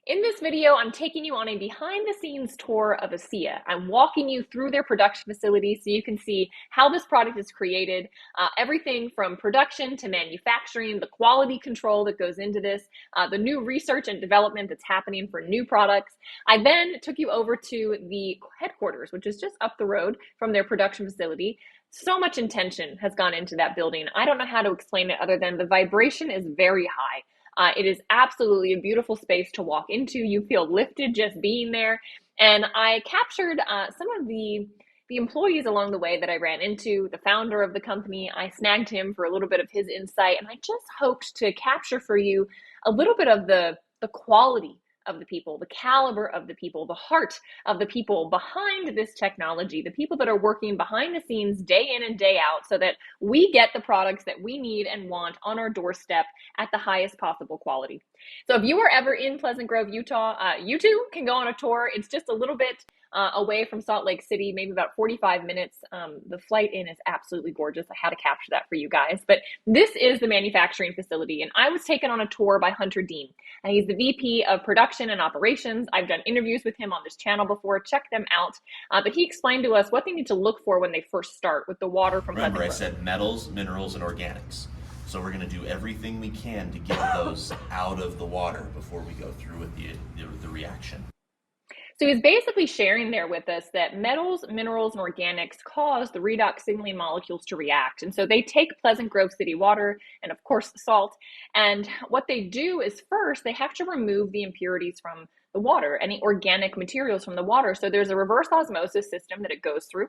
In this video, I'm taking you on a behind the scenes tour of Asea. I'm walking you through their production facility so you can see how this product is created, everything from production to manufacturing, the quality control that goes into this, the new research and development that's happening for new products. I then took you over to the headquarters, which is just up the road from their production facility. So much intention has gone into that building. I don't know how to explain it other than the vibration is very high. It is absolutely a beautiful space to walk into. You feel lifted just being there. And I captured some of the employees along the way that I ran into, the founder of the company. I snagged him for a little bit of his insight, and I just hoped to capture for you a little bit of the quality of the people, the caliber of the people, the heart of the people behind this technology, the people that are working behind the scenes day in and day out so that we get the products that we need and want on our doorstep at the highest possible quality. So if you are ever in Pleasant Grove, Utah, you too can go on a tour. It's just a little bit away from Salt Lake City, maybe about 45 minutes. The flight in is absolutely gorgeous. I had to capture that for you guys. But this is the manufacturing facility, and I was taken on a tour by Hunter Dean. And he's the VP of Production and Operations. I've done interviews with him on this channel before. Check them out. But he explained to us what they need to look for when they first start with the water from Pleasant Grove. Remember, I said metals, minerals, and organics. So we're going to do everything we can to get those out of the water before we go through with the reaction. So he's basically sharing there with us that metals, minerals, and organics cause the redox signaling molecules to react. And so they take Pleasant Grove city water and, of course, salt. And what they do is first, they have to remove the impurities from the water, any organic materials from the water. So there's a reverse osmosis system that it goes through.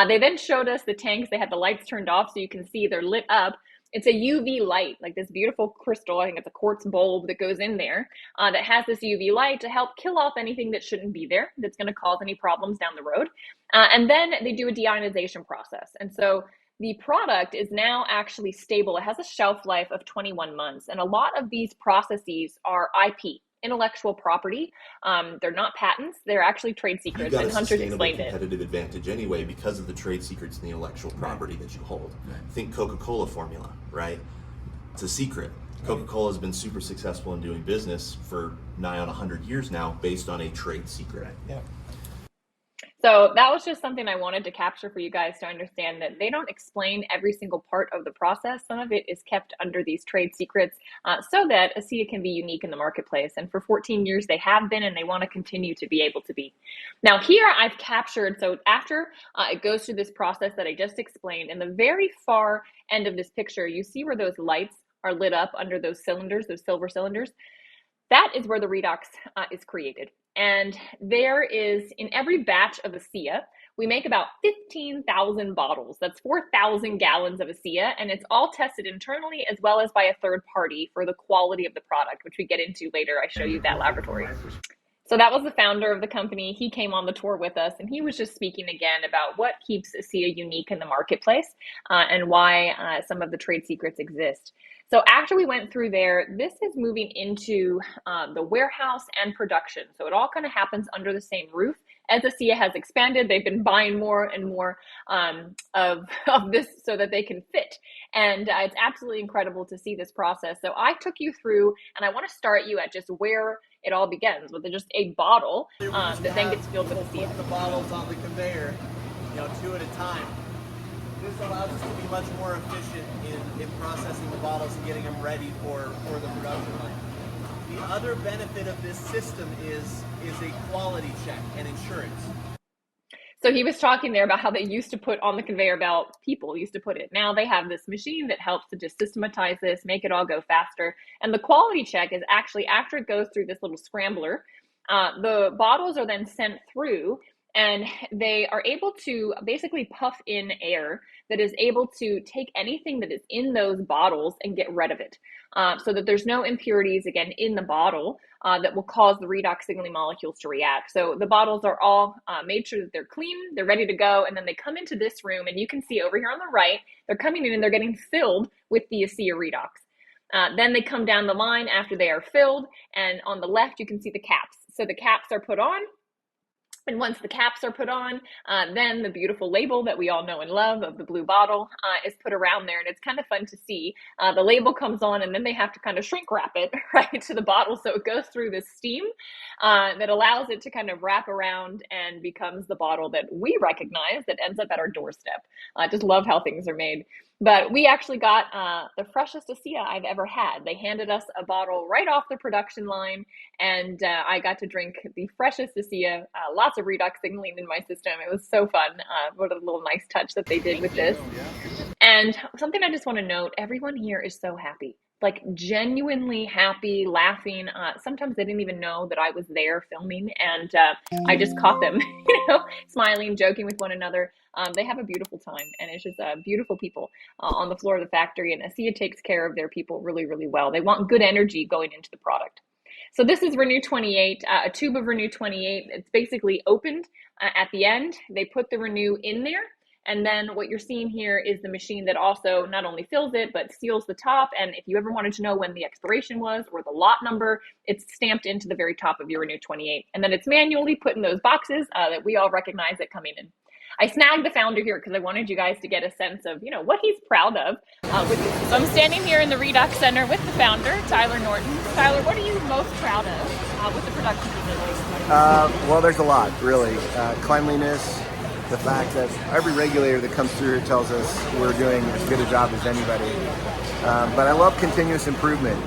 They then showed us the tanks. They had the lights turned off so you can see they're lit up. It's a UV light, like this beautiful crystal. I think it's a quartz bulb that goes in there that has this UV light to help kill off anything that shouldn't be there, that's going to cause any problems down the road. And then they do a deionization process. And so the product is now actually stable. It has a shelf life of 21 months. And a lot of these processes are IP, intellectual property. They're not patents. They're actually trade secrets. And Hunter's explained it. Competitive advantage anyway because of the trade secrets and the intellectual property that you hold. Think Coca-Cola formula, right? It's a secret. Coca-Cola has been super successful in doing business for nigh on 100 years now based on a trade secret. Yeah. So that was just something I wanted to capture for you guys to understand that they don't explain every single part of the process. Some of it is kept under these trade secrets so that Asea can be unique in the marketplace. And for 14 years, they have been, and they want to continue to be able to be. Now here I've captured, so after it goes through this process that I just explained, in the very far end of this picture, you see where those lights are lit up under those cylinders, those silver cylinders. That is where the redox is created. And there is, in every batch of Asea, we make about 15,000 bottles. That's 4,000 gallons of Asea, and it's all tested internally as well as by a third party for the quality of the product, which we get into later. I show you that laboratory. So that was the founder of the company. He came on the tour with us, and he was just speaking again about what keeps Asea unique in the marketplace and why some of the trade secrets exist. So after we went through there, this is moving into the warehouse and production. So it all kind of happens under the same roof. As Asea has expanded, they've been buying more and more of this so that they can fit. And it's absolutely incredible to see this process. So I took you through, and I want to start you at just where it all begins with just a bottle that then gets filled with Asea. Put the bottles on the conveyor, two at a time. This allows us to be much more efficient in processing the bottles and getting them ready for the production line. The other benefit of this system is a quality check and insurance. So he was talking there about how they used to put on the conveyor belt, people used to put it. Now they have this machine that helps to just systematize this, make it all go faster. And the quality check is actually after it goes through this little scrambler, the bottles are then sent through, and they are able to basically puff in air that is able to take anything that is in those bottles and get rid of it so that there's no impurities, again, in the bottle that will cause the redox signaling molecules to react. So the bottles are all made sure that they're clean, they're ready to go, and then they come into this room, and you can see over here on the right, they're coming in and they're getting filled with the Asea redox. Then they come down the line after they are filled, and on the left, you can see the caps. So the caps are put on, And once the caps are put on, then the beautiful label that we all know and love of the blue bottle is put around there. And it's kind of fun to see. The label comes on, and then they have to kind of shrink wrap it right to the bottle. So it goes through this steam that allows it to kind of wrap around and becomes the bottle that we recognize that ends up at our doorstep. I just love how things are made. But we actually got the freshest Asea I've ever had. They handed us a bottle right off the production line, and I got to drink the freshest Asea. Lots of redox signaling in my system. It was so fun. What a little nice touch that they did with this. And something I just want to note, everyone here is so happy. Like genuinely happy, laughing. Sometimes they didn't even know that I was there filming, and I just caught them, smiling, joking with one another. They have a beautiful time, and it's just beautiful people on the floor of the factory. And Asea takes care of their people really, really well. They want good energy going into the product. So this is Renew 28, a tube of Renew 28. It's basically opened at the end. They put the Renew in there. And then what you're seeing here is the machine that also not only fills it, but seals the top. And if you ever wanted to know when the expiration was or the lot number, it's stamped into the very top of your Renew 28. And then it's manually put in those boxes that we all recognize it coming in. I snagged the founder here because I wanted you guys to get a sense of, what he's proud of. So I'm standing here in the Redox Center with the founder, Tyler Norton. Tyler, what are you most proud of with the production facility? Well, there's a lot, really. Cleanliness, the fact that every regulator that comes through here tells us we're doing as good a job as anybody. But I love continuous improvement.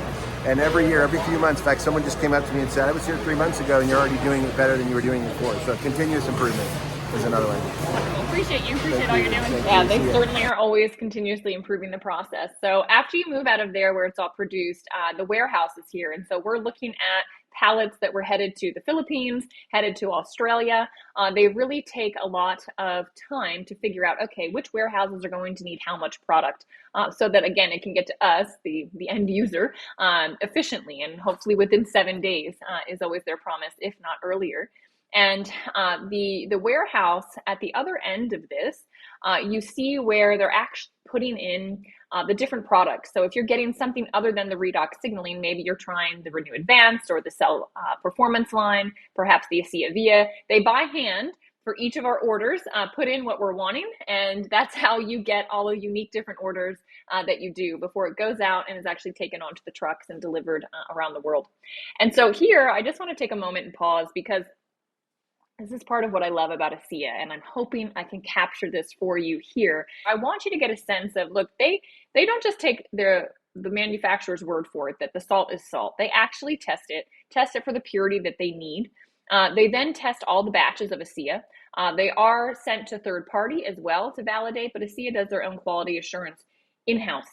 And every year, every few months, in fact, someone just came up to me and said, I was here 3 months ago and you're already doing it better than you were doing it before. So continuous improvement is another one. Appreciate all you're doing. Yeah, they certainly are always continuously improving the process. So after you move out of there where it's all produced, the warehouse is here. And so we're looking at pallets that were headed to the Philippines, headed to Australia. They really take a lot of time to figure out, okay, which warehouses are going to need how much product so that, again, it can get to us, the end user, efficiently and hopefully within 7 days is always their promise, if not earlier. And the warehouse at the other end of this, you see where they're actually putting in the different products. So if you're getting something other than the redox signaling, maybe you're trying the Renew Advanced or the Cell Performance line, perhaps the Asea Via, they by hand for each of our orders, put in what we're wanting. And that's how you get all the unique different orders that you do before it goes out and is actually taken onto the trucks and delivered around the world. And so here, I just want to take a moment and pause because this is part of what I love about Asea, and I'm hoping I can capture this for you here. I want you to get a sense of, look, they don't just take the manufacturer's word for it, that the salt is salt. They actually test it for the purity that they need. They then test all the batches of Asea. They are sent to third party as well to validate, but Asea does their own quality assurance in-house.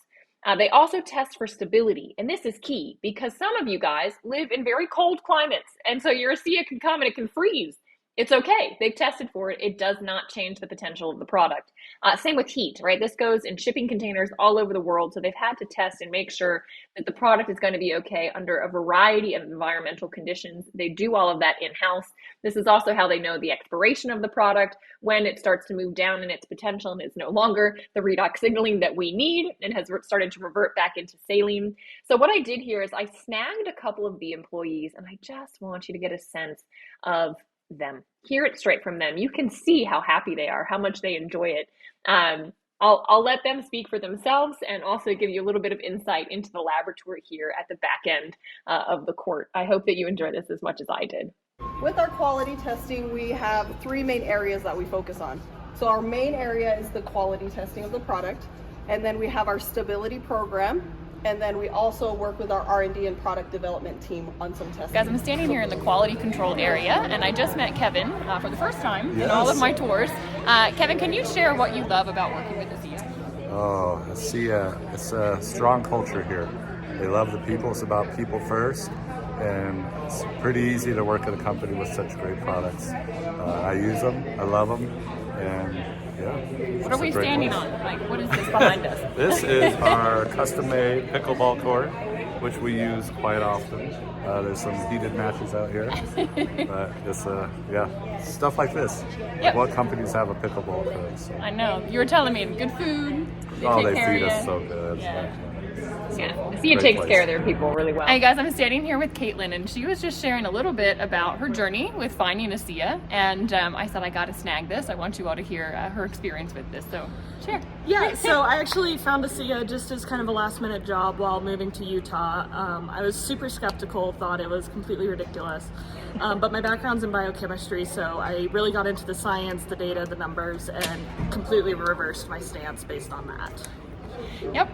They also test for stability, and this is key because some of you guys live in very cold climates, and so your Asea can come and it can freeze. It's okay. They've tested for it. It does not change the potential of the product. Same with heat, right? This goes in shipping containers all over the world. So they've had to test and make sure that the product is going to be okay under a variety of environmental conditions. They do all of that in-house. This is also how they know the expiration of the product, when it starts to move down in its potential and it's no longer the redox signaling that we need and has started to revert back into saline. So what I did here is I snagged a couple of the employees, and I just want you to get a sense of them. Hear it straight from them. You can see how happy they are, how much they enjoy it. I'll let them speak for themselves and also give you a little bit of insight into the laboratory here at the back end of the court. I hope that you enjoy this as much as I did. With our quality testing, we have 3 main areas that we focus on. So our main area is the quality testing of the product, and then we have our stability program, and then we also work with our R&D and product development team on some testing. Guys, I'm standing here in the quality control area, and I just met Kevin for the first time in all of my tours. Kevin, can you share what you love about working with Asea? Oh, Asea, it's a strong culture here. They love the people. It's about people first, and it's pretty easy to work at a company with such great products. I use them, I love them, and yeah. What are we standing on? Like, what is this behind us? This is our custom-made pickleball court, which we use quite often. There's some heated matches out here, but it's stuff like this. Yep. What companies have a pickleball court? So. I know. You were telling me good food. They feed us so good. Yeah. Yeah, Asea Great takes place. care of their people really well. Hey guys, I'm standing here with Caitlin, and she was just sharing a little bit about her journey with finding Asea, and I said I gotta snag this. I want you all to hear her experience with this, so share. Yeah, so I actually found Asea just as kind of a last minute job while moving to Utah. I was super skeptical, thought it was completely ridiculous. But my background's in biochemistry, so I really got into the science, the data, the numbers, and completely reversed my stance based on that. Yep,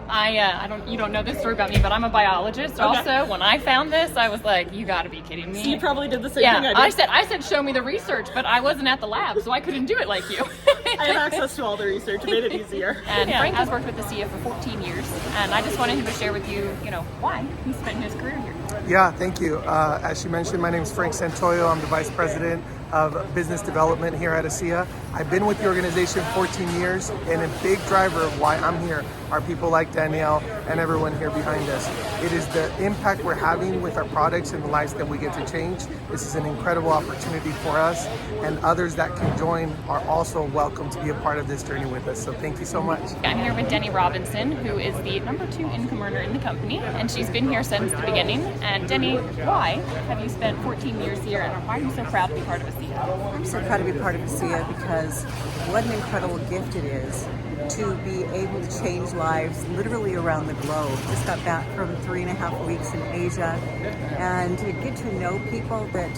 you don't know this story about me, but I'm a biologist also. When I found this, I was like, you gotta be kidding me. So you probably did the same thing I did. I said, show me the research, but I wasn't at the lab, so I couldn't do it like you. I had access to all the research, it made it easier. And Frank has worked with Asea for 14 years, and I just wanted him to share with you, why he spent his career here. Yeah, thank you. As she mentioned, my name is Frank Santoyo. I'm the Vice President of Business Development here at Asea. I've been with the organization 14 years, and a big driver of why I'm here are people like Danielle and everyone here behind us. It is the impact we're having with our products and the lives that we get to change. This is an incredible opportunity for us, and others that can join are also welcome to be a part of this journey with us. So thank you so much. I'm here with Denny Robinson, who is the number 2 income earner in the company, and she's been here since the beginning. And Denny, why have you spent 14 years here, and why are you so proud to be part of Asea? I'm so proud to be part of Asea because what an incredible gift it is to be able to change lives literally around the globe. Just got back from 3.5 weeks in Asia, and to get to know people that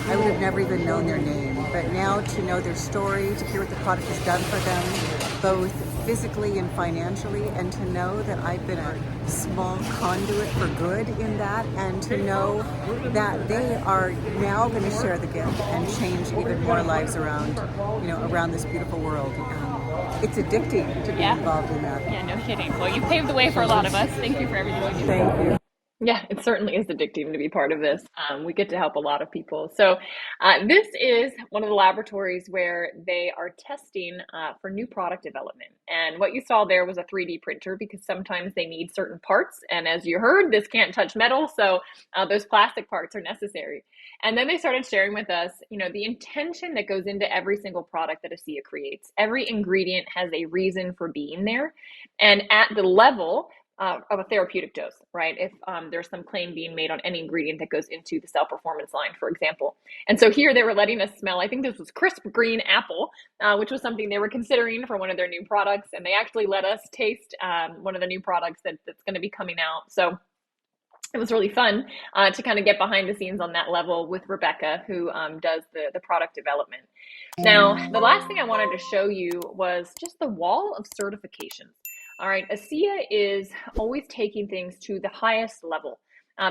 I would have never even known their name, but now to know their story, to hear what the product has done for them, both physically and financially, and to know that I've been a small conduit for good in that, and to know that they are now going to share the gift and change even more lives around, around this beautiful world. It's addicting to be involved in that. Yeah, no kidding. Well, you paved the way for a lot of us. Thank you for everything you do. Thank you. Yeah, it certainly is addicting to be part of this. We get to help a lot of people. So this is one of the laboratories where they are testing for new product development. And what you saw there was a 3D printer because sometimes they need certain parts. And as you heard, this can't touch metal. So those plastic parts are necessary. And then they started sharing with us, the intention that goes into every single product that Asea creates. Every ingredient has a reason for being there. And at the level of a therapeutic dose, right? If there's some claim being made on any ingredient that goes into the cell performance line, for example. And so here they were letting us smell, I think this was crisp green apple, which was something they were considering for one of their new products. And they actually let us taste one of the new products that's going to be coming out. So it was really fun to kind of get behind the scenes on that level with Rebecca, who does the product development. Now, the last thing I wanted to show you was just the wall of certifications. All right, Asea is always taking things to the highest level.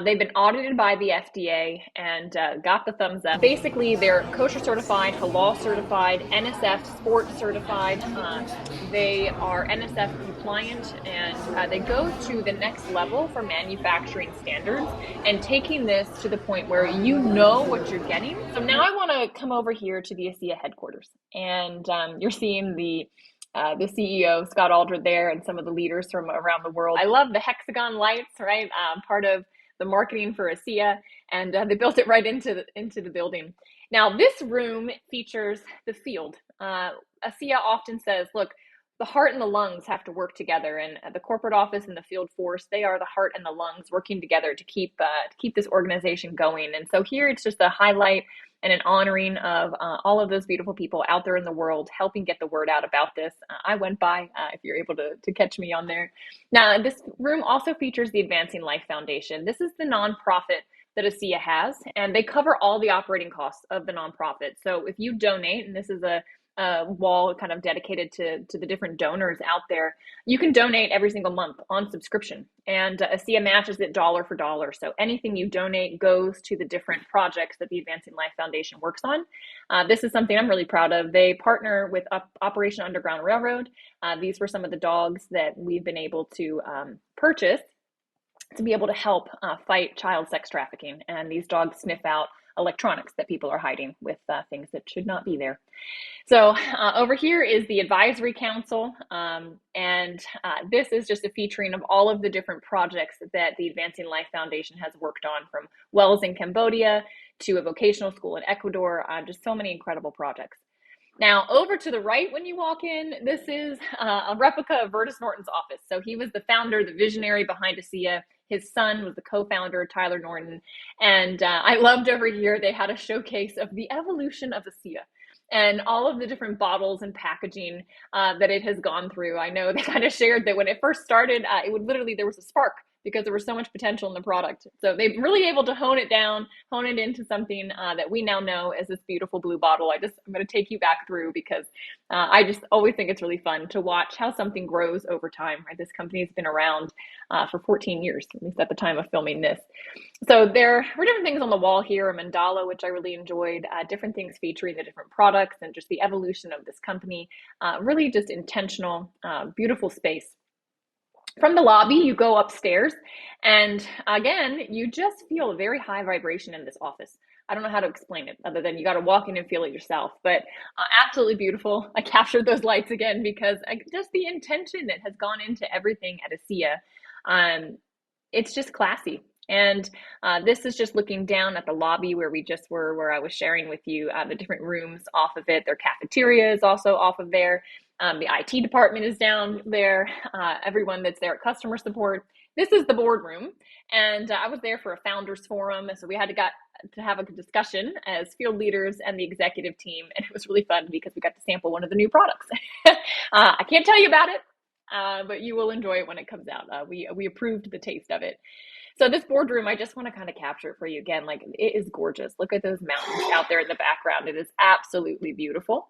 They've been audited by the FDA and got the thumbs up. Basically, they're kosher certified, halal certified, NSF sport certified. They are NSF compliant, and they go to the next level for manufacturing standards and taking this to the point where you know what you're getting. So now I want to come over here to the Asea headquarters, and you're seeing the CEO, Scott Aldred, there, and some of the leaders from around the world. I love the hexagon lights, right? Part of the marketing for Asea, and they built it right into the building. Now, this room features the field. Asea often says, look, the heart and the lungs have to work together, and the corporate office and the field force, they are the heart and the lungs working together to keep this organization going. And so here it's just a highlight and an honoring of all of those beautiful people out there in the world helping get the word out about this. I went by, if you're able to catch me on there. Now, this room also features the Advancing Life Foundation. This is the nonprofit that Asea has, and they cover all the operating costs of the nonprofit. So if you donate, and this is a wall kind of dedicated to the different donors out there, you can donate every single month on subscription, and Asea matches it dollar for dollar. So anything you donate goes to the different projects that the Advancing Life Foundation works on. This is something I'm really proud of. They partner with Operation Underground Railroad. These were some of the dogs that we've been able to purchase to be able to help fight child sex trafficking. And these dogs sniff out electronics that people are hiding with things that should not be there. So over here is the Advisory Council, and this is just a featuring of all of the different projects that the Advancing Life Foundation has worked on, from wells in Cambodia to a vocational school in Ecuador, just so many incredible projects. Now, over to the right when you walk in, this is a replica of Vertus Norton's office. So he was the founder, the visionary behind Asea. His son was the co-founder, Tyler Norton. And I loved over here, they had a showcase of the evolution of Asea and all of the different bottles and packaging that it has gone through. I know they kind of shared that when it first started, it would literally, there was a spark because there was so much potential in the product. So they're really able to hone it down, hone it into something that we now know as this beautiful blue bottle. I'm going to take you back through because I just always think it's really fun to watch how something grows over time, right? This company has been around for 14 years, at least at the time of filming this. So there were different things on the wall here, a mandala, which I really enjoyed, different things featuring the different products and just the evolution of this company. Really just intentional, beautiful space. From the lobby, you go upstairs, and again, you just feel a very high vibration in this office. I don't know how to explain it other than you got to walk in and feel it yourself, but absolutely beautiful. I captured those lights again because just the intention that has gone into everything at Asea. It's just classy. And this is just looking down at the lobby where we just were, where I was sharing with you the different rooms off of it. Their cafeteria is also off of there. The IT department is down there. Everyone that's there at customer support. This is the boardroom. And I was there for a founders forum. So we had to have a discussion as field leaders and the executive team. And it was really fun because we got to sample one of the new products. I can't tell you about it, but you will enjoy it when it comes out. We approved the taste of it. So this boardroom, I just want to kind of capture it for you again. Like, it is gorgeous. Look at those mountains out there in the background. It is absolutely beautiful.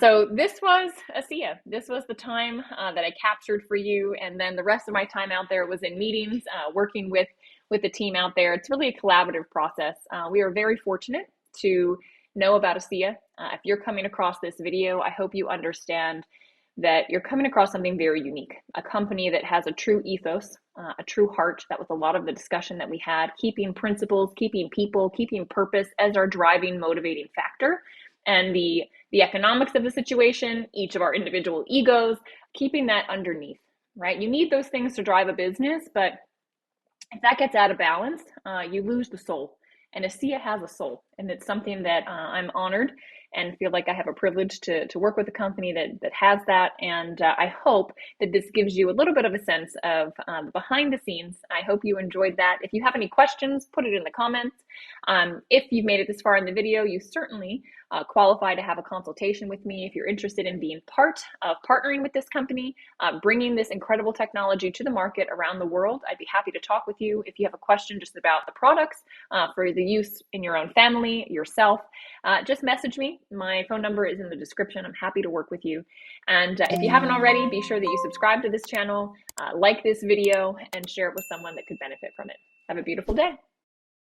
So this was Asea. This was the time that I captured for you. And then the rest of my time out there was in meetings, working with the team out there. It's really a collaborative process. We are very fortunate to know about Asea. If you're coming across this video, I hope you understand that you're coming across something very unique, a company that has a true ethos, a true heart. That was a lot of the discussion that we had, keeping principles, keeping people, keeping purpose as our driving, motivating factor, and the economics of the situation, each of our individual egos, keeping that underneath, right? You need those things to drive a business, but if that gets out of balance, you lose the soul. And Asea has a soul, and it's something that I'm honored and feel like I have a privilege to work with a company that has that. And I hope that this gives you a little bit of a sense of behind the scenes. I hope you enjoyed that. If you have any questions, put it in the comments. If you've made it this far in the video, you certainly qualify to have a consultation with me if you're interested in being part of partnering with this company, bringing this incredible technology to the market around the world. I'd be happy to talk with you. If you have a question just about the products for the use in your own family, yourself, just message me. My phone number is in the description. I'm happy to work with you. And if you haven't already, be sure that you subscribe to this channel, like this video, and share it with someone that could benefit from it. Have a beautiful day.